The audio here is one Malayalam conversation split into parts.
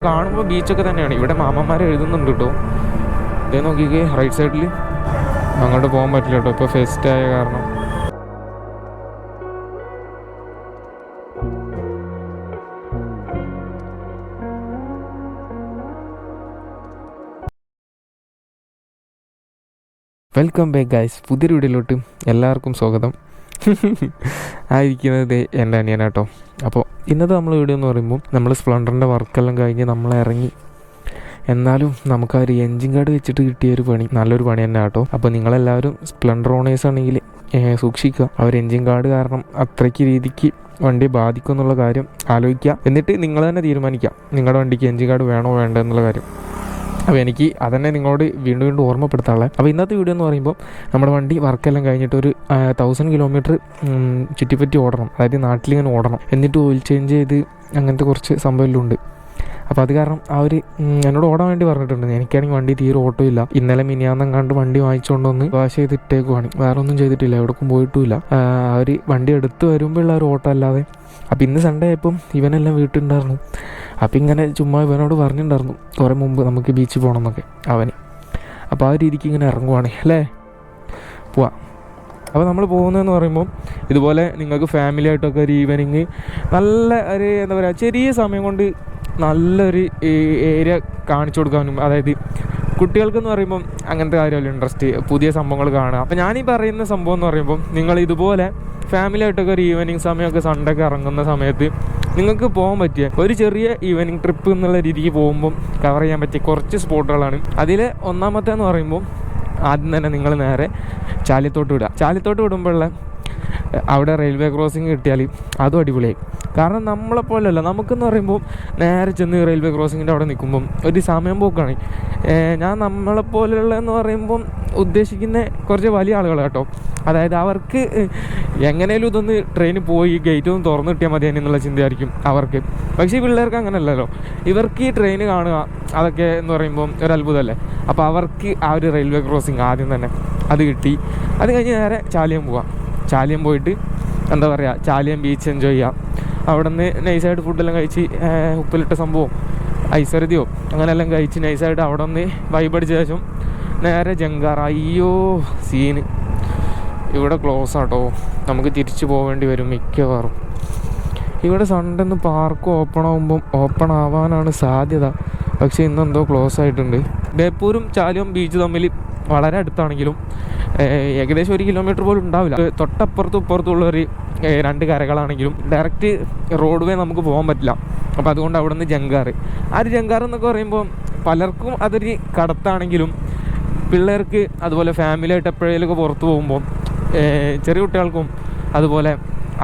കാണുമ്പോൾ ബീച്ചൊക്കെ തന്നെയാണ്. ഇവിടെ മാമന്മാർ എഴുതുന്നുണ്ട് കേട്ടോ. ഇതേ നോക്കിക്കേ റൈറ്റ് സൈഡിൽ. അങ്ങോട്ട് പോകാൻ പറ്റില്ല കേട്ടോ, ഇപ്പോൾ ഫെസ്റ്റ് ആയ കാരണം. വെൽക്കം ബാക്ക് ഗൈസ്, പുതിയൊരു വീഡിയോയിലോട്ട് എല്ലാവർക്കും സ്വാഗതം. ആയിരിക്കുന്നത് എൻ്റെ അനിയനാട്ടോ. അപ്പോൾ ഇന്നത്തെ നമ്മൾ വീഡിയോ എന്ന് പറയുമ്പോൾ നമ്മൾ സ്പ്ലെൻഡറിൻ്റെ വർക്കെല്ലാം കഴിഞ്ഞ് നമ്മൾ ഇറങ്ങി. എന്നാലും നമുക്ക് ആ ഒരു എൻജിൻ കാർഡ് വെച്ചിട്ട് കിട്ടിയൊരു പണി നല്ലൊരു പണി തന്നെ കേട്ടോ. അപ്പോൾ നിങ്ങളെല്ലാവരും സ്പ്ലെൻഡർ ഓണേഴ്സ് ആണെങ്കിൽ സൂക്ഷിക്കുക. ആ ഒരു എൻജിൻ കാർഡ് കാരണം അത്രയ്ക്ക് രീതിക്ക് വണ്ടിയെ ബാധിക്കും എന്നുള്ള കാര്യം ആലോചിക്കുക. എന്നിട്ട് നിങ്ങൾ തന്നെ തീരുമാനിക്കുക നിങ്ങളുടെ വണ്ടിക്ക് എൻജിൻ കാർഡ് വേണോ വേണ്ടോ എന്നുള്ള കാര്യം. അപ്പോൾ എനിക്ക് അതന്നെ നിങ്ങളോട് വീണ്ടും ഓർമ്മപ്പെടുത്താനുള്ളത്. അപ്പോൾ ഇന്നത്തെ വീഡിയോ എന്ന് പറയുമ്പോൾ നമ്മുടെ വണ്ടി വർക്കെല്ലാം കഴിഞ്ഞിട്ട് ഒരു 1000 കിലോമീറ്റർ ചുറ്റിപ്പറ്റി ഓടണം. അതായത് നാട്ടിലിങ്ങനെ ഓടണം. എന്നിട്ട് ഓയിൽ ചേഞ്ച് ചെയ്ത് അങ്ങനത്തെ കുറച്ച് സംഭവമെല്ലാം ഉണ്ട്. അപ്പോൾ അത് കാരണം അവർ എന്നോട് ഓടാൻ വേണ്ടി പറഞ്ഞിട്ടുണ്ട്. എനിക്കാണെങ്കിൽ വണ്ടി തീരെ ഓട്ടോ ഇല്ല. ഇന്നലെ മിനിയാന്നെങ്ങാണ്ട് വണ്ടി വാങ്ങിച്ചുകൊണ്ടൊന്ന് വാഷ് ചെയ്തിട്ടേക്കുവാണ്. വേറെ ഒന്നും ചെയ്തിട്ടില്ല, എവിടേക്കും പോയിട്ടുമില്ല. അവർ വണ്ടി എടുത്ത് വരുമ്പോഴുള്ള ഒരു ഓട്ടോ അല്ലാതെ. അപ്പോൾ ഇന്ന് സൺഡേ ആയപ്പം ഇവനെല്ലാം വീട്ടിലുണ്ടായിരുന്നു. അപ്പം ഇങ്ങനെ ചുമ്മാ ഇവനോട് പറഞ്ഞിട്ടുണ്ടായിരുന്നു കുറേ മുമ്പ് നമുക്ക് ബീച്ചിൽ പോകണം എന്നൊക്കെ അവന്. അപ്പോൾ ആ രീതിക്ക് ഇങ്ങനെ ഇറങ്ങുവാണ് അല്ലേ, പോവാം. അപ്പോൾ നമ്മൾ പോകുന്നതെന്ന് പറയുമ്പോൾ ഇതുപോലെ നിങ്ങൾക്ക് ഫാമിലി ആയിട്ടൊക്കെ ഒരു ഈവനിങ് നല്ല ഒരു എന്താ പറയുക ചെറിയ സമയം കൊണ്ട് നല്ലൊരു ഏരിയ കാണിച്ചു കൊടുക്കാനും, അതായത് കുട്ടികൾക്കെന്ന് പറയുമ്പം അങ്ങനത്തെ കാര്യമല്ല ഇൻട്രസ്റ്റ്, പുതിയ സംഭവങ്ങൾ കാണുക. അപ്പോൾ ഞാനീ പറയുന്ന സംഭവം എന്ന് പറയുമ്പോൾ നിങ്ങൾ ഇതുപോലെ ഫാമിലി ആയിട്ടൊക്കെ ഒരു ഈവനിങ് സമയമൊക്കെ സൺഡേ ഒക്കെ ഇറങ്ങുന്ന സമയത്ത് നിങ്ങൾക്ക് പോകാൻ പറ്റിയ ഒരു ചെറിയ ഈവനിങ് ട്രിപ്പ് എന്നുള്ള രീതിക്ക് പോകുമ്പം കവർ ചെയ്യാൻ പറ്റിയ കുറച്ച് സ്പോട്ടുകളാണ്. അതിൽ ഒന്നാമത്തേന്ന് പറയുമ്പോൾ ആദ്യം തന്നെ നിങ്ങൾ നേരെ ചാലിയത്തോട്ട് വിടുക. ചാലിയത്തോട്ട് വിടുമ്പോഴുള്ള അവിടെ റെയിൽവേ ക്രോസിങ് കിട്ടിയാൽ അതും അടിപൊളിയായി. കാരണം നമ്മളെപ്പോലല്ല, നമുക്കെന്ന് പറയുമ്പോൾ നേരെ ചെന്ന് റെയിൽവേ ക്രോസിങ്ങിൻ്റെ അവിടെ നിൽക്കുമ്പം ഒരു സമയം പോക്കാണ്. ഞാൻ നമ്മളെപ്പോലെയുള്ളതെന്ന് പറയുമ്പം ഉദ്ദേശിക്കുന്ന കുറച്ച് വലിയ ആളുകൾ കേട്ടോ. അതായത് അവർക്ക് എങ്ങനെയും ഇതൊന്ന് ട്രെയിന് പോയി ഗേറ്റ് ഒന്ന് തുറന്നു കിട്ടിയാൽ മതി എന്നുള്ള ചിന്തയായിരിക്കും അവർക്ക്. പക്ഷേ ഈ പിള്ളേർക്ക് അങ്ങനെയല്ലല്ലോ. ഇവർക്ക് ഈ ട്രെയിന് കാണുക അതൊക്കെ എന്ന് പറയുമ്പം ഒരു അത്ഭുതമല്ലേ. അപ്പോൾ അവർക്ക് ആ ഒരു റെയിൽവേ ക്രോസിങ് ആദ്യം തന്നെ അത് കിട്ടി. അത് കഴിഞ്ഞ് നേരെ ചാലിയം പോവാം. ചാലിയം പോയിട്ട് എന്താ പറയുക, ചാലിയം ബീച്ച് എൻജോയ് ചെയ്യാം. അവിടെ നിന്ന് നൈസായിട്ട് ഫുഡെല്ലാം കഴിച്ച് ഉപ്പിലിട്ട സംഭവം ഐസരുതിയോ അങ്ങനെയെല്ലാം കഴിച്ച് നൈസായിട്ട് അവിടെ നിന്ന് വൈബടിച്ച ശേഷം നേരെ ജങ്കാർ. അയ്യോ സീന്, ഇവിടെ ക്ലോസ് ആട്ടോ, നമുക്ക് തിരിച്ചു പോവേണ്ടി വരും മിക്കവാറും. ഇവിടെ സൺഡേ ഒന്ന് പാർക്ക് ഓപ്പൺ ആവാനാണ് സാധ്യത. പക്ഷേ ഇന്നെന്തോ ക്ലോസ് ആയിട്ടുണ്ട്. ബേപ്പൂരും ചാലിയം ബീച്ച് തമ്മിൽ വളരെ അടുത്താണെങ്കിലും ഏകദേശം 1 കിലോമീറ്റർ പോലും ഉണ്ടാവില്ല. തൊട്ടപ്പുറത്തും ഇപ്പുറത്തുള്ളൊരു 2 കരകളാണെങ്കിലും ഡയറക്റ്റ് റോഡ് വേ നമുക്ക് പോകാൻ പറ്റില്ല. അപ്പോൾ അതുകൊണ്ട് അവിടെ നിന്ന് ജങ്കാർ. ആ ഒരു ജങ്കാർ എന്നൊക്കെ പറയുമ്പോൾ പലർക്കും അതൊരു കടത്താണെങ്കിലും പിള്ളേർക്ക് അതുപോലെ ഫാമിലിയായിട്ട് എപ്പോഴേലൊക്കെ പുറത്ത് പോകുമ്പോൾ ചെറിയ കുട്ടികൾക്കും അതുപോലെ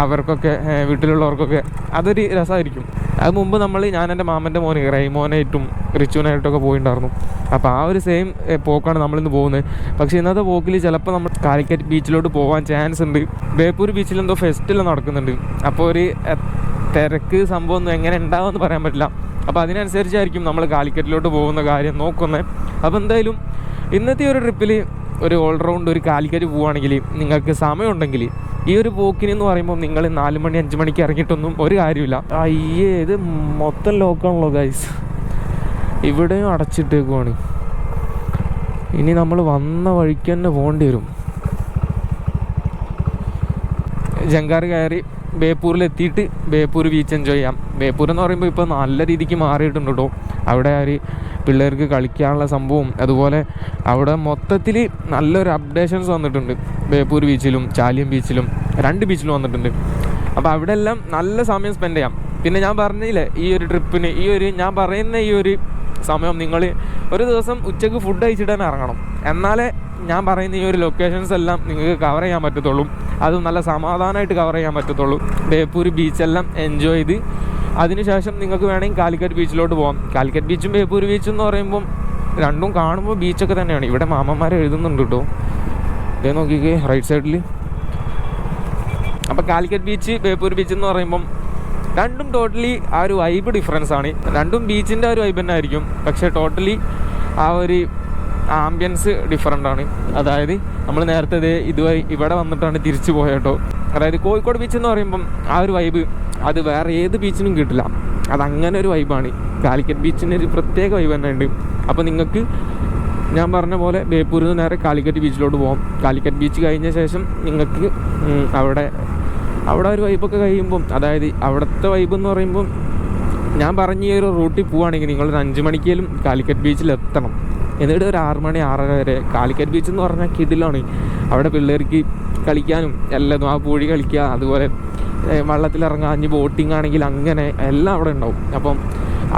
അവർക്കൊക്കെ വീട്ടിലുള്ളവർക്കൊക്കെ അതൊരു രസമായിരിക്കും. അത് മുമ്പ് ഞാൻ എൻ്റെ മാമൻ്റെ മോന് റൈമോനായിട്ടും റിച്ചുവിനായിട്ടൊക്കെ പോയിട്ടുണ്ടായിരുന്നു. അപ്പോൾ ആ ഒരു സെയിം പോക്കാണ് നമ്മളിന്ന് പോകുന്നത്. പക്ഷേ ഇന്നത്തെ പോക്കിൽ ചിലപ്പോൾ നമ്മൾ കാലിക്കറ്റ് ബീച്ചിലോട്ട് പോകാൻ ചാൻസ് ഉണ്ട്. ബേപ്പൂർ ബീച്ചിൽ എന്തോ ഫെസ്റ്റിവൽ നടക്കുന്നുണ്ട്. അപ്പോൾ ഒരു തിരക്ക് സംഭവം ഒന്നും എങ്ങനെ ഉണ്ടാവുമെന്ന് പറയാൻ പറ്റില്ല. അപ്പോൾ അതിനനുസരിച്ചായിരിക്കും നമ്മൾ കാലിക്കറ്റിലോട്ട് പോകുന്ന കാര്യം നോക്കുന്നത്. അപ്പോൾ എന്തായാലും ഇന്നത്തെ ഒരു ട്രിപ്പിൽ ഒരു ഓൾറൗണ്ട് ഒരു കാലിക്കറ്റ് പോവുകയാണെങ്കിൽ നിങ്ങൾക്ക് സമയമുണ്ടെങ്കിൽ ഈ ഒരു പോക്കിനെന്ന് പറയുമ്പോൾ നിങ്ങൾ 4 മണി 5 മണിക്ക് ഇറങ്ങിയിട്ടൊന്നും ഒരു കാര്യമില്ല. അയ്യേ, ഇത് മൊത്തം ലോക്കാണല്ലോ ഗൈസ്. ഇവിടെയും അടച്ചിട്ടേക്കുവാണ്. ഇനി നമ്മൾ വന്ന വഴിക്ക് തന്നെ പോകേണ്ടി വരും. ജങ്കാർ കയറി ബേപ്പൂരിലെത്തിയിട്ട് ബേപ്പൂർ ബീച്ച് എൻജോയ് ചെയ്യാം. ബേപ്പൂർ എന്ന് പറയുമ്പോൾ ഇപ്പോൾ നല്ല രീതിക്ക് മാറിയിട്ടുണ്ട് കേട്ടോ. അവിടെ ഒരു പിള്ളേർക്ക് കളിക്കാനുള്ള സംഭവം, അതുപോലെ അവിടെ മൊത്തത്തിൽ നല്ലൊരു അപ്ഡേഷൻസ് വന്നിട്ടുണ്ട്. ബേപ്പൂർ ബീച്ചിലും ചാലിയം ബീച്ചിലും 2 ബീച്ചിലും വന്നിട്ടുണ്ട്. അപ്പോൾ അവിടെ എല്ലാം നല്ല സമയം സ്പെൻഡ് ചെയ്യാം. പിന്നെ ഞാൻ പറഞ്ഞില്ലേ, ഈ ഒരു ട്രിപ്പിന് ഞാൻ പറയുന്ന ഈ ഒരു സമയം നിങ്ങൾ ഒരു ദിവസം ഉച്ചയ്ക്ക് ഫുഡ് കഴിച്ചിട്ട് തന്നെ ഇറങ്ങണം. എന്നാലേ ഞാൻ പറയുന്ന ഈ ഒരു ലൊക്കേഷൻസ് എല്ലാം നിങ്ങൾക്ക് കവർ ചെയ്യാൻ പറ്റത്തുള്ളൂ. അതും നല്ല സമാധാനമായിട്ട് കവർ ചെയ്യാൻ പറ്റത്തുള്ളൂ. ബേപ്പൂർ ബീച്ചെല്ലാം എൻജോയ് ചെയ്ത് അതിനുശേഷം നിങ്ങൾക്ക് വേണമെങ്കിൽ കാലിക്കറ്റ് ബീച്ചിലോട്ട് പോകാം. കാലിക്കറ്റ് ബീച്ചും ബേപ്പൂർ ബീച്ചും എന്ന് പറയുമ്പം രണ്ടും കാണുമ്പോൾ ബീച്ചൊക്കെ തന്നെയാണ്. ഇവിടെ മാമന്മാർ എഴുതുന്നുണ്ട് കേട്ടോ. ഇതേ നോക്കിക്കേ റൈറ്റ് സൈഡിൽ. അപ്പോൾ കാലിക്കറ്റ് ബീച്ച് ബേപ്പൂർ ബീച്ച് എന്ന് പറയുമ്പം രണ്ടും ടോട്ടലി ആ ഒരു വൈബ് ഡിഫറൻസ് ആണ്. രണ്ടും ബീച്ചിൻ്റെ ആ ഒരു വൈബ് തന്നെ ആയിരിക്കും. പക്ഷേ ടോട്ടലി ആ ഒരു ആംബിയൻസ് ഡിഫറൻ്റ് ആണ്. അതായത് നമ്മൾ നേരത്തെ ഇവിടെ വന്നിട്ടാണ് തിരിച്ചു പോയത് കേട്ടോ. അതായത് കോഴിക്കോട് ബീച്ച് എന്ന് പറയുമ്പം ആ ഒരു വൈബ് അത് വേറെ ഏത് ബീച്ചിനും കിട്ടില്ല. അതങ്ങനെ ഒരു വൈബാണ്. കാലിക്കറ്റ് ബീച്ചിന് ഒരു പ്രത്യേക വൈബ് തന്നെ ഉണ്ട്. അപ്പോൾ നിങ്ങൾക്ക് ഞാൻ പറഞ്ഞ പോലെ ബേപ്പൂരിൽ നിന്ന് നേരെ കാലിക്കറ്റ് ബീച്ചിലോട്ട് പോകാം. കാലിക്കറ്റ് ബീച്ച് കഴിഞ്ഞ ശേഷം നിങ്ങൾക്ക് അവിടെ ഒരു വൈബൊക്കെ കഴിയുമ്പം, അതായത് അവിടുത്തെ വൈബ് എന്ന് പറയുമ്പം ഞാൻ പറഞ്ഞ ഈ ഒരു റൂട്ടിൽ പോവുകയാണെങ്കിൽ നിങ്ങളൊരു 5 മണിക്കേലും കാലിക്കറ്റ് ബീച്ചിലെത്തണം. എന്നിട്ട് ഒരു 6 മണി 6:30 വരെ കാലിക്കറ്റ് ബീച്ച് എന്ന് പറഞ്ഞാൽ കിടിലാണ്. അവിടെ പിള്ളേർക്ക് കളിക്കാനും എല്ലാതും, ആ പൂഴി കളിക്കുക, അതുപോലെ വള്ളത്തിലിറങ്ങാൻ, അഞ്ഞ് ബോട്ടിങ് ആണെങ്കിൽ അങ്ങനെ എല്ലാം അവിടെ ഉണ്ടാവും. അപ്പം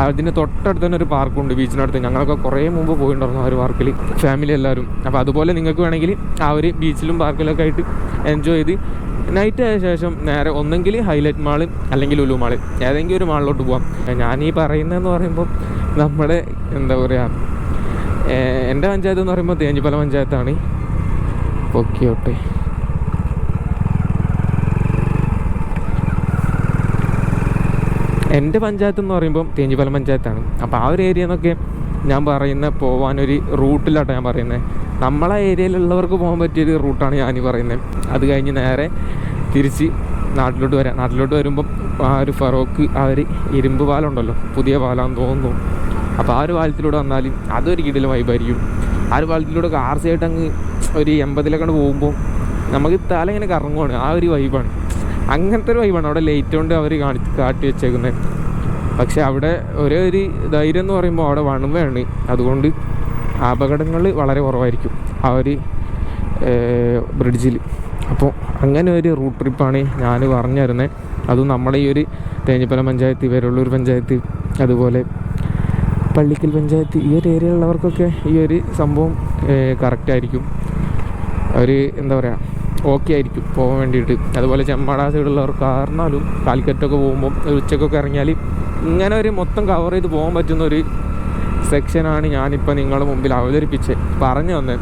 അതിന് തൊട്ടടുത്ത് തന്നെ ഒരു പാർക്കുണ്ട് ബീച്ചിനടുത്ത്. ഞങ്ങളൊക്കെ കുറേ മുമ്പ് പോയിട്ടുണ്ടായിരുന്നു ആ ഒരു പാർക്കിൽ, ഫാമിലി എല്ലാവരും. അപ്പോൾ അതുപോലെ നിങ്ങൾക്ക് വേണമെങ്കിൽ ആ ഒരു ബീച്ചിലും പാർക്കിലൊക്കെ ആയിട്ട് എൻജോയ് ചെയ്ത് നൈറ്റ് ആയ ശേഷം നേരെ ഒന്നെങ്കിൽ ഹൈലൈറ്റ് മാള് അല്ലെങ്കിൽ ലുലു മാള്, ഏതെങ്കിലും ഒരു മാളിലോട്ട് പോകാം. ഞാനീ പറയുന്നതെന്ന് പറയുമ്പോൾ നമ്മുടെ എന്താ പറയുക, എൻ്റെ പഞ്ചായത്ത് എന്ന് പറയുമ്പോൾ തേഞ്ഞിപ്പലം പഞ്ചായത്താണ്. ഓക്കെ എൻ്റെ പഞ്ചായത്ത് എന്ന് പറയുമ്പം തേഞ്ഞിപ്പലം പഞ്ചായത്താണ്. അപ്പോൾ ആ ഒരു ഏരിയ എന്നൊക്കെ ഞാൻ പറയുന്ന പോകാനൊരു റൂട്ടിലാട്ടോ ഞാൻ പറയുന്നത്. നമ്മളെ ഏരിയയിലുള്ളവർക്ക് പോകാൻ പറ്റിയൊരു റൂട്ടാണ് ഞാൻ പറയുന്നത്. അത് കഴിഞ്ഞ് നേരെ തിരിച്ച് നാട്ടിലോട്ട് വരാം. നാട്ടിലോട്ട് വരുമ്പം ആ ഒരു ഫറോക്ക്, ആ ഒരു ഇരുമ്പ് പാലമുണ്ടല്ലോ, പുതിയ പാലാന്ന് തോന്നുന്നു. അപ്പോൾ ആ ഒരു പാലത്തിലൂടെ വന്നാൽ അതൊരു കിടിലം വൈബായിരിക്കും. ആ ഒരു പാലത്തിലൂടെ RC ആയിട്ട് അങ്ങ് ഒരു 80 പോകുമ്പോൾ നമുക്ക് തല ഇങ്ങനെ കറങ്ങുവാണ്. ആ ഒരു വൈബാണ്, അങ്ങനത്തെ ഒരു വൈബാണ്. അവിടെ ലൈറ്റ് കൊണ്ട് അവർ കാട്ടി വെച്ചേക്കുന്നത്. പക്ഷെ അവിടെ ഒരു ധൈര്യം എന്ന് പറയുമ്പോൾ അവിടെ വണുവയാണ്. അതുകൊണ്ട് അപകടങ്ങൾ വളരെ കുറവായിരിക്കും ആ ഒരു ബ്രിഡ്ജിൽ. അപ്പോൾ അങ്ങനെ ഒരു റൂട്ട് ട്രിപ്പാണ് ഞാൻ പറഞ്ഞു തരുന്നത്. അതും നമ്മുടെ ഈ ഒരു തേഞ്ഞിപ്പലം പഞ്ചായത്ത്, വേരൂർ പഞ്ചായത്ത്, അതുപോലെ പള്ളിക്കൽ പഞ്ചായത്ത്, ഈ ഒരു ഏരിയയിലുള്ളവർക്കൊക്കെ ഈ ഒരു സംഭവം കറക്റ്റായിരിക്കും. ഒരു എന്താ പറയുക, ഓക്കെ ആയിരിക്കും പോകാൻ വേണ്ടിയിട്ട്. അതുപോലെ ചെമ്മാട സൈഡുള്ളവർക്ക് കാരണമാലും കാലിക്കറ്റൊക്കെ പോകുമ്പം ഉച്ചക്കൊക്കെ ഇറങ്ങിയാൽ ഇങ്ങനെ ഒരു മൊത്തം കവർ ചെയ്ത് പോകാൻ പറ്റുന്നൊരു സെക്ഷനാണ് ഞാനിപ്പോൾ നിങ്ങളുടെ മുമ്പിൽ അവതരിപ്പിച്ച് പറഞ്ഞു വന്നത്.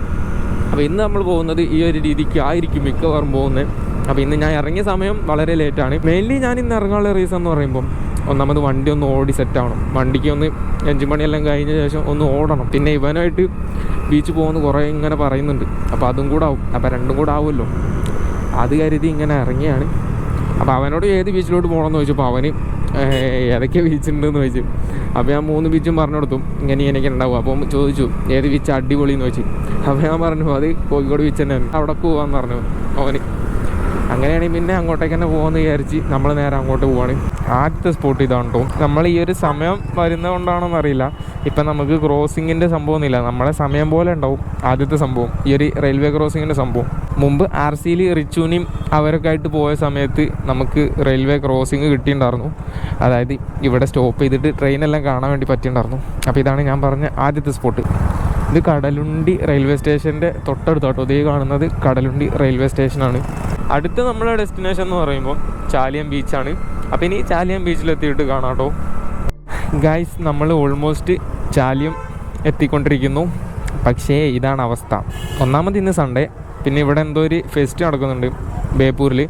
അപ്പോൾ ഇന്ന് നമ്മൾ പോകുന്നത് ഈ ഒരു രീതിക്ക് ആയിരിക്കും മിക്കവാറും പോകുന്നത്. അപ്പോൾ ഇന്ന് ഞാൻ ഇറങ്ങിയ സമയം വളരെ ലേറ്റാണ്. മെയിൻലി ഞാൻ ഇന്ന് ഇറങ്ങാനുള്ള റീസൺ എന്ന് പറയുമ്പം ഒന്നാമത് വണ്ടി ഒന്ന് ഓടി സെറ്റാവണം. വണ്ടിക്ക് ഒന്ന് 5 മണിയെല്ലാം കഴിഞ്ഞ ശേഷം ഒന്ന് ഓടണം. പിന്നെ ഇവനായിട്ട് ബീച്ച് പോകുന്ന കുറേ ഇങ്ങനെ പറയുന്നുണ്ട്. അപ്പോൾ അതും കൂടെ ആവും. അപ്പോൾ രണ്ടും കൂടെ ആവുമല്ലോ, അത് കരുതി ഇങ്ങനെ ഇറങ്ങിയാണ്. അപ്പോൾ അവനോട് ഏത് ബീച്ചിലോട്ട് പോകണമെന്ന് ചോദിച്ചപ്പോൾ അവന് ഏതൊക്കെ ബീച്ചുണ്ടെന്ന് ചോദിച്ചു. അപ്പോൾ ഞാൻ 3 ബീച്ചും പറഞ്ഞു കൊടുത്തു, ഇങ്ങനെ ഉണ്ടാവും. അപ്പം ചോദിച്ചു ഏത് ബീച്ച് അടിപൊളി എന്ന് ചോദിച്ചു. അപ്പോൾ ഞാൻ പറഞ്ഞു അത് കോഴിക്കോട് ബീച്ച് തന്നെയാണ്, അവിടെ പോകാമെന്ന് പറഞ്ഞു അവന്. അങ്ങനെയാണെങ്കിൽ പിന്നെ അങ്ങോട്ടേക്ക് തന്നെ പോകാമെന്ന് വിചാരിച്ച് നമ്മൾ നേരെ അങ്ങോട്ട് പോവാണ്. ആദ്യത്തെ സ്പോട്ട് ഇതാണ് കേട്ടോ. നമ്മൾ ഈ ഒരു സമയം വരുന്നത് കൊണ്ടാണോന്ന് അറിയില്ല, ഇപ്പം നമുക്ക് ക്രോസിങ്ങിൻ്റെ സംഭവമൊന്നുമില്ല. നമ്മളെ സമയം പോലെ ഉണ്ടാവും ആദ്യത്തെ സംഭവം, ഈ ഒരു റെയിൽവേ ക്രോസിങ്ങിൻ്റെ സംഭവം. മുമ്പ് RCയിൽ റിച്ചുവിനെയും അവരൊക്കെ ആയിട്ട് പോയ സമയത്ത് നമുക്ക് റെയിൽവേ ക്രോസിങ് കിട്ടിയിട്ടുണ്ടായിരുന്നു. അതായത് ഇവിടെ സ്റ്റോപ്പ് ചെയ്തിട്ട് ട്രെയിനെല്ലാം കാണാൻ വേണ്ടി പറ്റിയിട്ടുണ്ടായിരുന്നു. അപ്പോൾ ഇതാണ് ഞാൻ പറഞ്ഞ ആദ്യത്തെ സ്പോട്ട്. ഇത് കടലുണ്ടി റെയിൽവേ സ്റ്റേഷൻ്റെ തൊട്ടടുത്താട്ടോ. ഇതേ കാണുന്നത് കടലുണ്ടി റെയിൽവേ സ്റ്റേഷനാണ്. അടുത്ത നമ്മുടെ ഡെസ്റ്റിനേഷൻ എന്ന് പറയുമ്പോൾ ചാലിയം ബീച്ചാണ്. അപ്പോൾ ഇനി ചാലിയം ബീച്ചിലെത്തിയിട്ട് കാണാം കേട്ടോ. ഗൈസ്, നമ്മൾ ഓൾമോസ്റ്റ് ചാലിയം എത്തിക്കൊണ്ടിരിക്കുന്നു. പക്ഷേ ഇതാണ് അവസ്ഥ. ഒന്നാമത് ഇന്ന് സൺഡേ, പിന്നെ ഇവിടെ എന്തോ ഒരു ഫെസ്റ്റ് നടക്കുന്നുണ്ട് ബേപ്പൂരിൽ.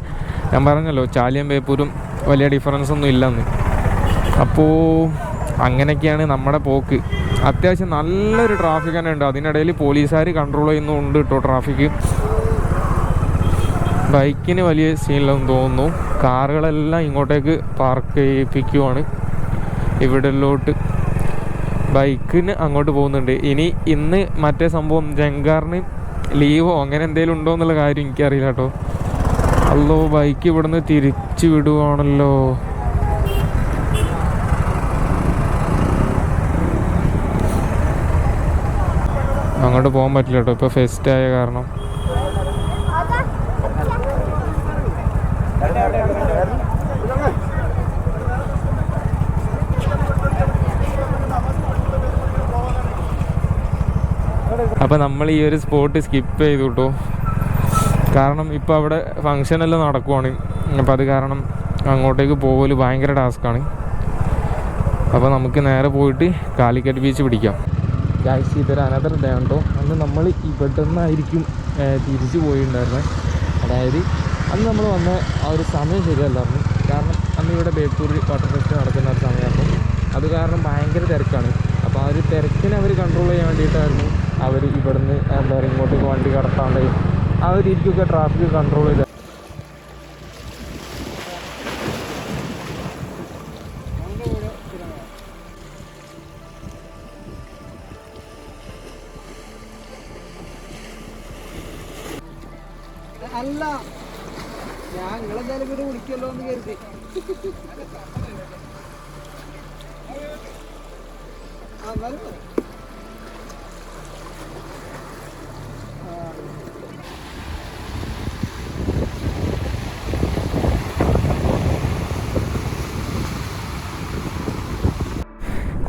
ഞാൻ പറഞ്ഞല്ലോ ചാലിയം ബേപ്പൂരും വലിയ ഡിഫറൻസ് ഒന്നും ഇല്ലെന്ന്. അപ്പോൾ അങ്ങനെയൊക്കെയാണ് നമ്മുടെ പോക്ക്. അത്യാവശ്യം നല്ലൊരു ട്രാഫിക് തന്നെ ഉണ്ട്. അതിനിടയിൽ പോലീസുകാർ കൺട്രോൾ ചെയ്യുന്നുണ്ട് കേട്ടോ ട്രാഫിക്ക്. ബൈക്കിന് വലിയ സീനില്ലെന്ന് തോന്നുന്നു. കാറുകളെല്ലാം ഇങ്ങോട്ടേക്ക് പാർക്ക് ചെയ്യിപ്പിക്കുവാണ്. ഇവിടെല്ലോട്ട് ബൈക്കിന് അങ്ങോട്ട് പോകുന്നുണ്ട്. ഇന്ന് മറ്റേ സംഭവം ജങ്കാറിന് ലീവോ അങ്ങനെ എന്തെങ്കിലും ഉണ്ടോ എന്നുള്ള കാര്യം എനിക്കറിയില്ല കേട്ടോ. അല്ലോ, ബൈക്ക് ഇവിടുന്ന് തിരിച്ചു വിടുവാണല്ലോ. അങ്ങോട്ട് പോകാൻ പറ്റില്ല കേട്ടോ, ഇപ്പോൾ ഫെസ്റ്റ് ആയ കാരണം. അപ്പോൾ നമ്മൾ ഈ ഒരു സ്പോട്ട് സ്കിപ്പ് ചെയ്തു കേട്ടോ. കാരണം ഇപ്പോൾ അവിടെ ഫങ്ഷനെല്ലാം നടക്കുവാണ്. അപ്പോൾ അത് കാരണം അങ്ങോട്ടേക്ക് പോകൽ ഭയങ്കര ടാസ്ക്കാണ്. അപ്പോൾ നമുക്ക് നേരെ പോയിട്ട് കാലിക്കറ്റ് ബീച്ച് പിടിക്കാം. ഗായ്സ്, ഇതൊരു അനദർ ഡേ ഉണ്ടോ. അന്ന് നമ്മൾ ഇവിടെ നിന്നായിരിക്കും തിരിച്ചു പോയിട്ടുണ്ടായിരുന്നത്. അതായത് അന്ന് നമ്മൾ വന്ന ആ ഒരു സമയം ശരിയല്ലായിരുന്നു. കാരണം അന്ന് ഇവിടെ ബേപ്പൂർ വാട്ടർ ഫെസ്റ്റ് നടക്കുന്ന ഒരു സമയമായിരുന്നു. അത് കാരണം ഭയങ്കര തിരക്കാണ്. അപ്പോൾ ആ ഒരു തിരക്കിനെ അവർ കൺട്രോൾ ചെയ്യാൻ വേണ്ടിയിട്ടായിരുന്നു അവർ ഇവിടുന്ന് എന്താ പറയുക ഇങ്ങോട്ടേക്ക് വണ്ടി കടത്താണ്ട് ആ ഒരു രീതിക്കൊക്കെ ട്രാഫിക് കൺട്രോൾ ചെയ്ത്. അല്ല ഞാൻ നിങ്ങളെന്തായാലും കൂടെ വിളിക്കല്ലോ എന്ന് കരുതി.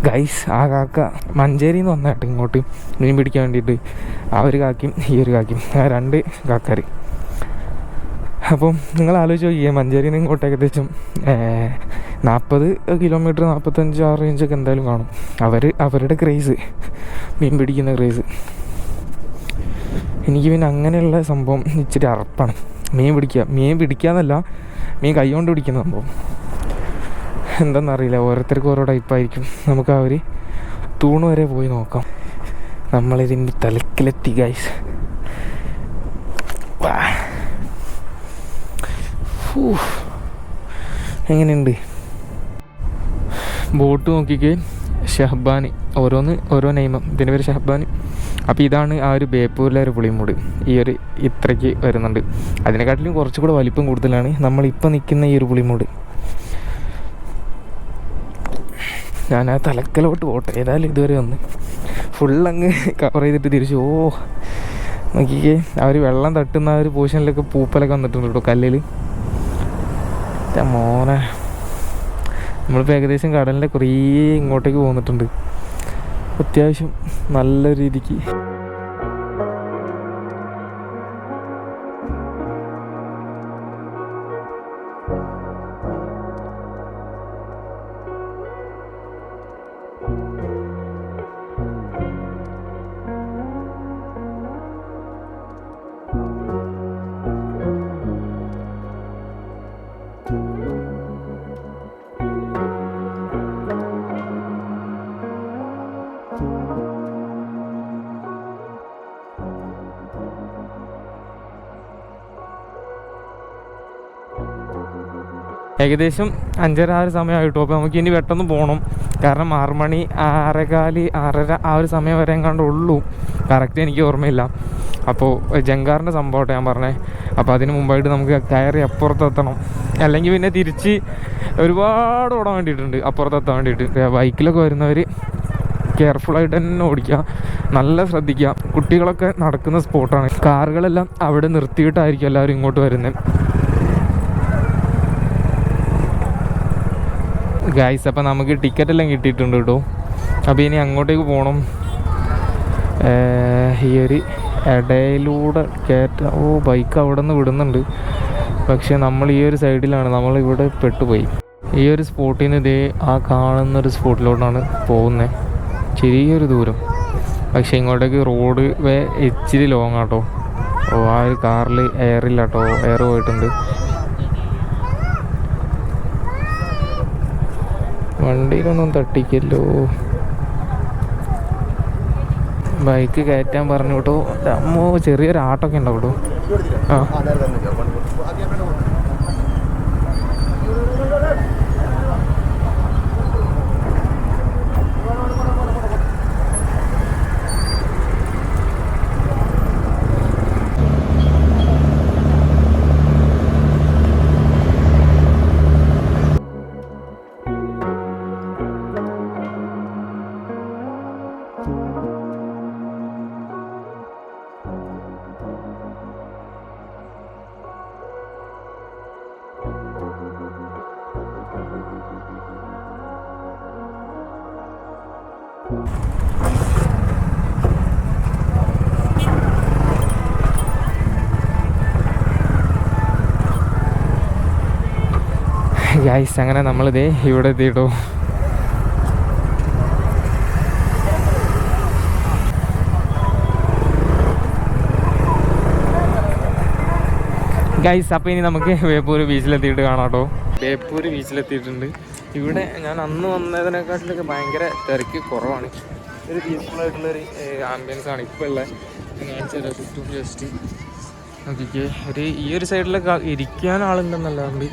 ഗൈസ്, ആ കാക്ക മഞ്ചേരിയിൽ നിന്ന് വന്നായിട്ട് ഇങ്ങോട്ട് മീൻ പിടിക്കാൻ വേണ്ടിയിട്ട് ആ ഒരു കാക്കയും ഈ ഒരു കാക്കയും, ആ രണ്ട് കാക്കാർ. അപ്പം നിങ്ങൾ ആലോചിച്ച് നോക്കിയേ, മഞ്ചേരിയിൽ നിന്ന് ഇങ്ങോട്ട് ഏകദേശം 40 കിലോമീറ്റർ 45 റേഞ്ചൊക്കെ എന്തായാലും കാണും. അവരുടെ ക്രേസ്, മീൻ പിടിക്കുന്ന ക്രേസ്. എനിക്ക് പിന്നെ അങ്ങനെയുള്ള സംഭവം ഇച്ചിരി അറപ്പാണ്. മീൻ പിടിക്കാന്നല്ല, മീൻ കൈ കൊണ്ട് പിടിക്കുന്ന സംഭവം എന്താണെന്നറിയില്ല, ഓരോരുത്തർക്കും ഓരോ ടൈപ്പായിരിക്കും. നമുക്ക് ആ ഒരു തൂണ് വരെ പോയി നോക്കാം. നമ്മളിതിൻ്റെ തലക്കിലെത്തി ഗൈസ്. എങ്ങനെയുണ്ട് ബോട്ട് നോക്കിക്കേ. ഷഹബാൻ, ഓരോ നെയ്മം. ഇതിൻ്റെ പേര് ഷഹബാൻ. അപ്പോൾ ഇതാണ് ആ ഒരു ബേപ്പൂരിലെ ഒരു പുളിമൂട്. ഈ ഒരു ഇത്രയ്ക്ക് വരുന്നുണ്ട്. അതിനെക്കാട്ടിലും കുറച്ചുകൂടെ വലിപ്പം കൂടുതലാണ് നമ്മളിപ്പോൾ നിൽക്കുന്ന ഈ ഒരു പുളിമൂട്. ഞാൻ ആ തലക്കലോട്ട് പോട്ടെ, ഏതായാലും ഇതുവരെ വന്ന് ഫുള്ളങ്ങ് കവർ ചെയ്തിട്ട് തിരിച്ചു. നോക്കിക്കേ, ആ ഒരു വെള്ളം തട്ടുന്ന ആ ഒരു പോർഷനിലൊക്കെ പൂപ്പലൊക്കെ വന്നിട്ടുണ്ട് കേട്ടോ, കല്ലിൽ. മോനെ, നമ്മളിപ്പോൾ ഏകദേശം കടലിൻ്റെ കുറേ ഇങ്ങോട്ടേക്ക് പോന്നിട്ടുണ്ട്. അത്യാവശ്യം നല്ല രീതിക്ക്. ഏകദേശം 5:30 സമയമായിട്ടു. അപ്പോൾ നമുക്ക് ഇനി പെട്ടെന്ന് പോകണം. കാരണം 6 മണി 6:15 6:30 ആ ഒരു സമയം വരെ എങ്ങാണ്ട് ഉള്ളൂ. കറക്റ്റ് എനിക്ക് ഓർമ്മയില്ല. അപ്പോൾ ജങ്കാറിൻ്റെ സംഭവമായിട്ട് ഞാൻ പറഞ്ഞത്. അപ്പോൾ അതിന് മുമ്പായിട്ട് നമുക്ക് കയറി അപ്പുറത്തെത്തണം. അല്ലെങ്കിൽ പിന്നെ തിരിച്ച് ഒരുപാട് ഓടാൻ വേണ്ടിയിട്ടുണ്ട് അപ്പുറത്തെത്താൻ വേണ്ടിയിട്ട്. ബൈക്കിലൊക്കെ വരുന്നവർ കെയർഫുള്ളായിട്ട് തന്നെ ഓടിക്കുക, നല്ല ശ്രദ്ധിക്കുക. കുട്ടികളൊക്കെ നടക്കുന്ന സ്പോട്ടാണ്. കാറുകളെല്ലാം അവിടെ നിർത്തിയിട്ടായിരിക്കും എല്ലാവരും ഇങ്ങോട്ട് വരുന്നത്. ഗൈസ്, അപ്പോൾ നമുക്ക് ടിക്കറ്റെല്ലാം കിട്ടിയിട്ടുണ്ട് കേട്ടോ. അപ്പോൾ ഇനി അങ്ങോട്ടേക്ക് പോകണം. ഈ ഒരു ഇടയിലൂടെ ബൈക്ക് അവിടെ നിന്ന് വിടുന്നുണ്ട്. പക്ഷേ നമ്മൾ ഈ ഒരു സൈഡിലാണ്, നമ്മളിവിടെ പെട്ടുപോയി. ഈ ഒരു സ്പോട്ടിൽ നിന്ന് ഇതേ ആ കാണുന്നൊരു സ്പോട്ടിലോട്ടാണ് പോകുന്നത്. ചെറിയൊരു ദൂരം, പക്ഷേ ഇങ്ങോട്ടേക്ക് റോഡ് ഇച്ചിരി ലോങ് ആട്ടോ. ആ ഒരു കാറിൽ എയറില്ല കേട്ടോ, എയർ പോയിട്ടുണ്ട്. വണ്ടിയിലൊന്നും തട്ടിക്കല്ലോ. ബൈക്ക് കയറ്റാൻ പറഞ്ഞു കേട്ടോ. അമ്മോ, ചെറിയൊരു ആട്ടൊക്കെ ഉണ്ടാവും കേട്ടോ. ആ ഗൈസ്, അങ്ങനെ നമ്മളിതേ ഇവിടെ എത്തിയിട്ടോ. ഗൈസ്, അപ്പോൾ ഇനി നമുക്ക് ബേപ്പൂർ ബീച്ചിലെത്തിയിട്ട് കാണാം കേട്ടോ. ബേപ്പൂർ ബീച്ചിലെത്തിയിട്ടുണ്ട്. ഇവിടെ ഞാൻ അന്ന് വന്നതിനെക്കാട്ടിലൊക്കെ ഭയങ്കര തിരക്ക് കുറവാണ്. ഒരു പീസ്ഫുള്ളായിട്ടുള്ളൊരു ആംബിയൻസ് ആണ് ഇപ്പോൾ ഉള്ളത്. കാണിച്ചാൽ ചുറ്റും ജസ്റ്റ് നോക്കിക്കേ. ഈ ഒരു സൈഡിലൊക്കെ ഇരിക്കാൻ ആളുണ്ടെന്നല്ലാണ്ട്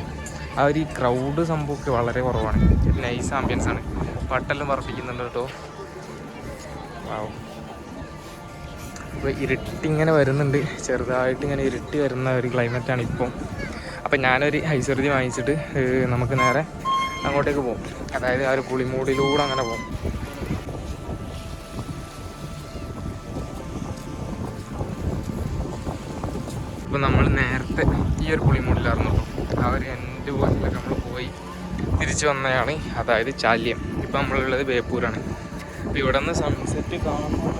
ആ ഒരു ക്രൗഡ് സംഭവമൊക്കെ വളരെ കുറവാണ്. നൈസ് ആംബിയൻസ് ആണ്. പാട്ടെല്ലാം പറപ്പിക്കുന്നുണ്ട് കേട്ടോ. അപ്പോൾ ഇരുട്ടിങ്ങനെ വരുന്നുണ്ട്, ചെറുതായിട്ട് ഇങ്ങനെ ഇരുട്ടി വരുന്ന ഒരു ക്ലൈമറ്റാണ് ഇപ്പം. അപ്പം ഞാനൊരു ഐശ്വര്യ വാങ്ങിച്ചിട്ട് നമുക്ക് നേരെ അങ്ങോട്ടേക്ക് പോകും, അതായത് ആ ഒരു പുളിമൂടിലൂടെ അങ്ങനെ പോകും. അപ്പോൾ നമ്മൾ നേരത്തെ ഈ ഒരു പുളിമൂടിലായിരുന്നു ആ ഒരു എൻ്റെ പോയിട്ടിലൊക്കെ നമ്മൾ പോയി തിരിച്ചു വന്നതാണ്, അതായത് ചാല്യം. ഇപ്പം നമ്മളുള്ളത് ബേപ്പൂരാണ്. അപ്പോൾ ഇവിടെ നിന്ന് സൺസെറ്റ് കാണുമ്പോൾ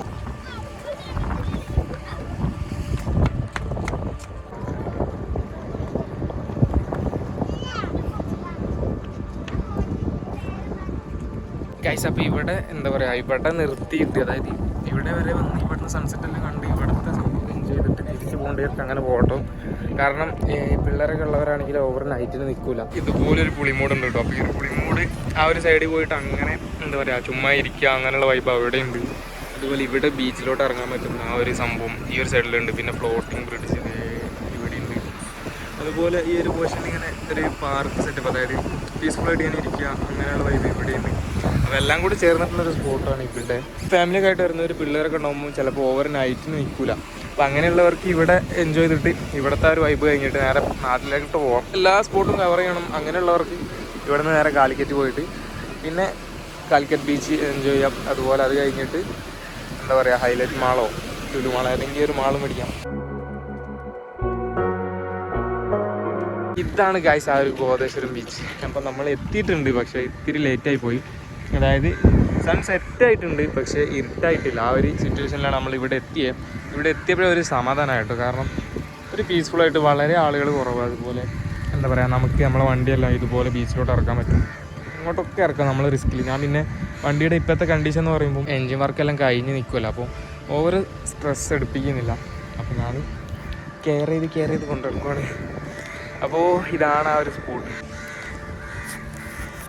ഗൈസ്, അപ്പോൾ ഇവിടെ എന്താ പറയുക, ഇവിടെ നിർത്തിയിട്ട്, അതായത് ഇവിടെ വരെ വന്ന് ഇവിടുന്ന് സൺസെറ്റ് എല്ലാം കണ്ട് ഇവിടുത്തെ സംഭവം എൻജോയ് ചെയ്തിട്ട് തിരിച്ച് പോകേണ്ടവർക്ക് അങ്ങനെ പോകട്ടോ. കാരണം പിള്ളേരൊക്കെ ഉള്ളവരാണെങ്കിൽ ഓവർ നൈറ്റിൽ നിൽക്കില്ല. ഇതുപോലൊരു പുളിമൂടുണ്ട് കേട്ടോ. അപ്പോൾ ഈ ഒരു പുളിമൂട് ആ ഒരു സൈഡിൽ പോയിട്ട് അങ്ങനെ എന്താ പറയുക, ചുമ്മാ ഇരിക്കുക അങ്ങനെയുള്ള വൈബ് അവിടെ ഉണ്ട്. അതുപോലെ ഇവിടെ ബീച്ചിലോട്ട് ഇറങ്ങാൻ പറ്റുന്ന ആ ഒരു സംഭവം ഈ ഒരു സൈഡിലുണ്ട്. പിന്നെ ഫ്ലോട്ടിംഗ് ബ്രിഡ്ജ് ഇവിടെ ഉണ്ട്. അതുപോലെ ഈ ഒരു പോർഷനിൽ ഇങ്ങനെ ഒരു പാർക്ക് സെറ്റപ്പ്, അതായത് പീസ്ഫുള്ളായിട്ട് ഇങ്ങനെ ഇരിക്കുക അങ്ങനെയുള്ള വൈബ് ഇവിടെയുണ്ട്. അതെല്ലാം കൂടി ചേർന്നിട്ടുള്ളൊരു സ്പോട്ടാണ് ഇവിടെ. ഫാമിലിയൊക്കെ ആയിട്ട് വരുന്നവർ പിള്ളേരൊക്കെ ഉണ്ടാകുമ്പോൾ ചിലപ്പോൾ ഓവർ നൈറ്റിന് നിൽക്കില്ല. അപ്പോൾ അങ്ങനെയുള്ളവർക്ക് ഇവിടെ എൻജോയ് ചെയ്തിട്ട് ഇവിടുത്തെ ഒരു വൈബ് കഴിഞ്ഞിട്ട് നേരെ നാട്ടിലേക്കിട്ട് പോകാം. എല്ലാ സ്പോട്ടും കവർ ചെയ്യണം അങ്ങനെയുള്ളവർക്ക് ഇവിടെ നിന്ന് നേരെ കാലിക്കറ്റ് പോയിട്ട് പിന്നെ കാലിക്കറ്റ് ബീച്ച് എൻജോയ് ചെയ്യാം. അതുപോലെ അത് കഴിഞ്ഞിട്ട് എന്താ പറയുക, ഹൈലൈറ്റ് മാളോ ലുലു മാളോ ഏതെങ്കിലും ഒരു മാളും മേടിക്കാം. ഇതാണ് ഗൈസ് ആ ഒരു ഗോദേശ്വരം ബീച്ച്. അപ്പം നമ്മൾ എത്തിയിട്ടുണ്ട്, പക്ഷേ ഇത്തിരി ലേറ്റായി പോയി. അതായത് സൺ സെറ്റായിട്ടുണ്ട്, പക്ഷേ ഇരുട്ടായിട്ടില്ല. ആ ഒരു സിറ്റുവേഷനിലാണ് നമ്മൾ ഇവിടെ എത്തിയത്. ഇവിടെ എത്തിയപ്പോഴേ ഒരു സമാധാനമായിട്ടോ, കാരണം ഒരു പീസ്ഫുള്ളായിട്ട് വളരെ ആളുകൾ കുറവ്. അതുപോലെ എന്താ പറയുക, നമുക്ക് നമ്മളെ വണ്ടിയെല്ലാം ഇതുപോലെ ബീച്ചിലോട്ട് ഇറക്കാൻ പറ്റും. ഇങ്ങോട്ടൊക്കെ ഇറക്കാം നമ്മൾ റിസ്ക്കിൽ. ഞാൻ പിന്നെ വണ്ടിയുടെ ഇപ്പോഴത്തെ കണ്ടീഷൻ എന്ന് പറയുമ്പോൾ എൻജിൻ വർക്കെല്ലാം കഴിഞ്ഞ് നിൽക്കുമല്ലോ, അപ്പോൾ ഓവർ സ്ട്രെസ് എടുപ്പിക്കുന്നില്ല. അപ്പോൾ ഞാൻ കെയർ ചെയ്ത് കൊണ്ടുവരുമ്പോഴാണ്. അപ്പോൾ ഇതാണ് ആ ഒരു സ്പോട്ട്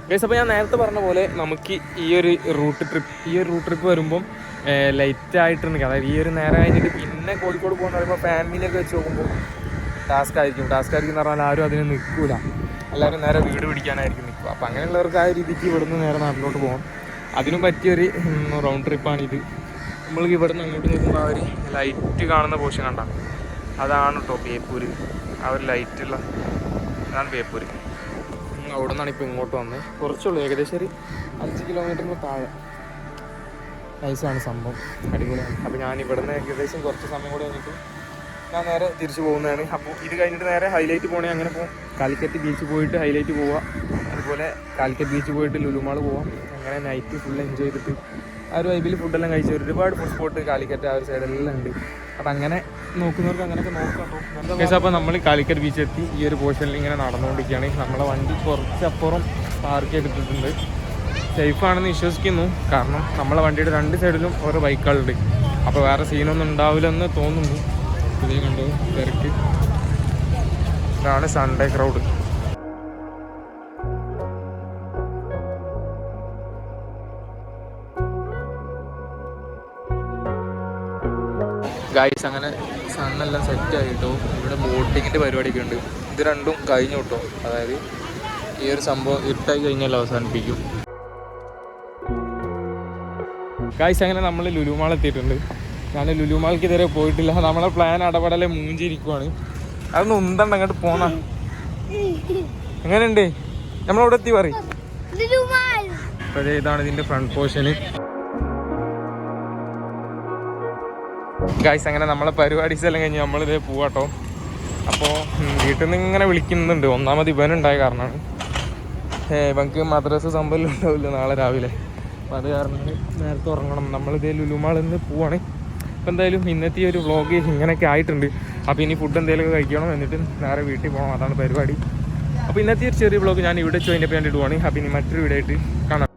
ഗൈസ്. അപ്പോൾ ഞാൻ നേരത്തെ പറഞ്ഞ പോലെ നമുക്ക് ഈ ഒരു റൂട്ട് ട്രിപ്പ് വരുമ്പം ലൈറ്റായിട്ടുണ്ടെങ്കിൽ, അതായത് ഈ ഒരു നേരം കഴിഞ്ഞിട്ട് പിന്നെ കോഴിക്കോട് പോകുന്ന പറയുമ്പോൾ ഫാമിലിയൊക്കെ വെച്ച് നോക്കുമ്പോൾ ടാസ്ക് ആയിരിക്കും എന്ന് പറഞ്ഞാൽ ആരും അതിന് നിൽക്കില്ല. എല്ലാവരും നേരെ വീട് പിടിക്കാനായിരിക്കും നിൽക്കുക. അപ്പോൾ അങ്ങനെയുള്ളവർക്ക് ആ രീതിക്ക് ഇവിടുന്ന് നേരെ നാട്ടിലോട്ട് പോകാം. അതിനും പറ്റിയൊരു റൗണ്ട് ട്രിപ്പാണിത്. നമ്മൾക്ക് ഇവിടുന്ന് അങ്ങോട്ട് നോക്കുമ്പോൾ ആ ഒരു ലൈറ്റ് കാണുന്ന പോർഷൻ കണ്ട, അതാണ് കേട്ടോ ബേപ്പൂർ. ആ ഒരു ലൈറ്റുള്ള അതാണ് ബേപ്പൂർ. അവിടെ നിന്നാണ് ഇപ്പോൾ ഇങ്ങോട്ട് വന്നത്. കുറച്ചുള്ളൂ, ഏകദേശം ഒരു 5 കിലോമീറ്ററിന് താഴെ. നൈസാണ് സംഭവം, അടിപൊളിയാണ്. അപ്പോൾ ഞാൻ ഇവിടുന്ന് ഏകദേശം കുറച്ച് സമയം കൂടെ കഴിഞ്ഞിട്ട് ഞാൻ നേരെ തിരിച്ചു പോകുന്നതാണ്. അപ്പോൾ ഇത് കഴിഞ്ഞിട്ട് നേരെ ഹൈലൈറ്റ് പോകണേ അങ്ങനെ പോകും. കാലിക്കറ്റ് ബീച്ച് പോയിട്ട് ഹൈലൈറ്റ് പോവുക, അതുപോലെ കാലിക്കറ്റ് ബീച്ച് പോയിട്ട് ലുലുമാൾ പോവാം. അങ്ങനെ നൈറ്റ് ഫുൾ എൻജോയ് ചെയ്തിട്ട് ആ ഒരു വൈബിൽ ഫുഡെല്ലാം കഴിച്ച് ഒരുപാട് ഫുഡ് സ്പോട്ട് കാലിക്കറ്റ് ആ ഒരു സൈഡെല്ലാം ഉണ്ട്. അപ്പം അങ്ങനെ നോക്കുന്നവർക്ക് അങ്ങനെയൊക്കെ നോക്കാം. അപ്പോൾ നമ്മൾ കാലിക്കറ്റ് ബീച്ച് എത്തി. ഈ ഒരു പോർഷനിൽ ഇങ്ങനെ നടന്നുകൊണ്ടിരിക്കുകയാണ്. നമ്മളെ വണ്ടി കുറച്ചപ്പുറം പാർക്ക് ചെയ്തിട്ടുണ്ട്. സേഫാണെന്ന് വിശ്വസിക്കുന്നു, കാരണം നമ്മളെ വണ്ടിയുടെ 2 സൈഡിലും ഓരോ ബൈക്കുകളുണ്ട്. അപ്പോൾ വേറെ സീനൊന്നും ഉണ്ടാവില്ലെന്ന് തോന്നുന്നു. ഇതേ കണ്ടു തിരക്ക്. ഇതാണ് സൺഡേ ക്രൗഡ്. ഗൈസ്, അങ്ങനെ സണ്ണെല്ലാം സെറ്റായി കേട്ടോ. ഇവിടെ ബോട്ടിങ്ങിൻ്റെ പരിപാടിയൊക്കെ ഉണ്ട്. ഇത് രണ്ടും കഴിഞ്ഞു കേട്ടോ. അതായത് ഈ ഒരു സംഭവം ഇരുട്ടായി കഴിഞ്ഞാൽ അവസാനിപ്പിക്കും. ഗൈസ്, അങ്ങനെ നമ്മൾ ലുലുമാൾ എത്തിയിട്ടുണ്ട്. ഞാൻ ലുലുമാൾക്ക് ഇതുവരെ പോയിട്ടില്ല. നമ്മളെ പ്ലാൻ അടപടലെ മൂഞ്ചിരിക്കുവാണ്. അതൊന്നും ഉന്തണ്ട അങ്ങോട്ട് പോന്ന. എങ്ങനെയുണ്ട് നമ്മളവിടെ എത്തി പറയും. അപ്പോഴേ ഇതാണ് ഇതിൻ്റെ ഫ്രണ്ട് പോർഷന്. ഗൈസ്, അങ്ങനെ നമ്മളെ പരിപാടീസ് എല്ലാം കഴിഞ്ഞ് നമ്മളിതേ പോവാട്ടോ. അപ്പോൾ വീട്ടിൽ നിന്ന് ഇങ്ങനെ വിളിക്കുന്നുണ്ട്. ഒന്നാമത് ഇവനുണ്ടായ കാരണമാണ്. ഇവർക്ക് മദ്രസ സംഭവം ഉണ്ടാവില്ല നാളെ രാവിലെ. അപ്പോൾ അത് കാരണം നേരത്തെ ഉറങ്ങണം. നമ്മളിതേ ലുലുമാളിൽ നിന്ന് പോവാണ്. അപ്പോൾ എന്തായാലും ഇന്നത്തെ ഒരു വ്ളോഗ് ഇങ്ങനെയൊക്കെ ആയിട്ടുണ്ട്. അപ്പോൾ ഇനി ഫുഡ് എന്തെങ്കിലുമൊക്കെ കഴിക്കണം, എന്നിട്ട് നേരെ വീട്ടിൽ പോകണം. അതാണ് പരിപാടി. അപ്പോൾ ഇന്നത്തെ ഒരു ചെറിയ വ്ളോഗ് ഞാൻ ഇവിടെ വെച്ച് അതിൻ്റെ വേണ്ടിയിട്ട് പോവാണ്. അപ്പോൾ ഇനി മറ്റൊരു വീഡിയോ ആയിട്ട് കാണാം.